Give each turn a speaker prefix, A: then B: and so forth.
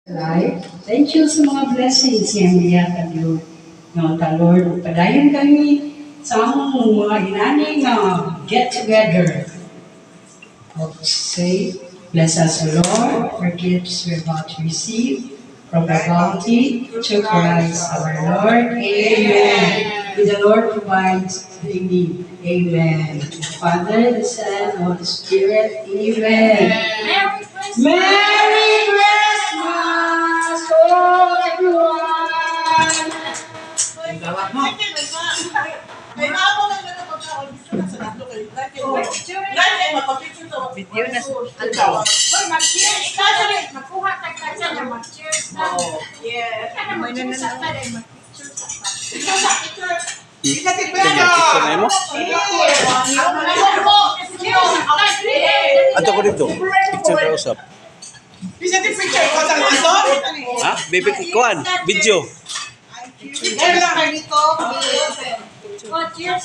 A: Life. Thank you sa mga blessings nga miyatan yun. Nga Lord, padayon kami sa among mga inani nga get together. Say, bless us, O Lord, for gifts we're about to receive from the bounty to Christ our Lord. Amen. May the Lord provides the need. Amen. The Father, the Son, and the Spirit. Amen.
B: Merry Christmas!
A: Merry Christmas, oh everyone!
C: May naamo lang na pagkaon dito na sa nato kay Lagi magpapicture to.
B: Video na sa
C: aldaw.
B: Hoy, mag-cheers na dali. Magkuha tag-tagsa na mag-cheers na.
C: Yeah.
B: Kana mag-cheers sa tayo, mag-picture sa tayo.
C: Picture sa picture. Ikatipero.
D: Picture na mo? Ato ko dito. Picture ka usap.
C: Bisa di picture ko sa ato?
D: Ha? Bebe kuan, video.
C: Ay, dito.
B: Oh, cheers.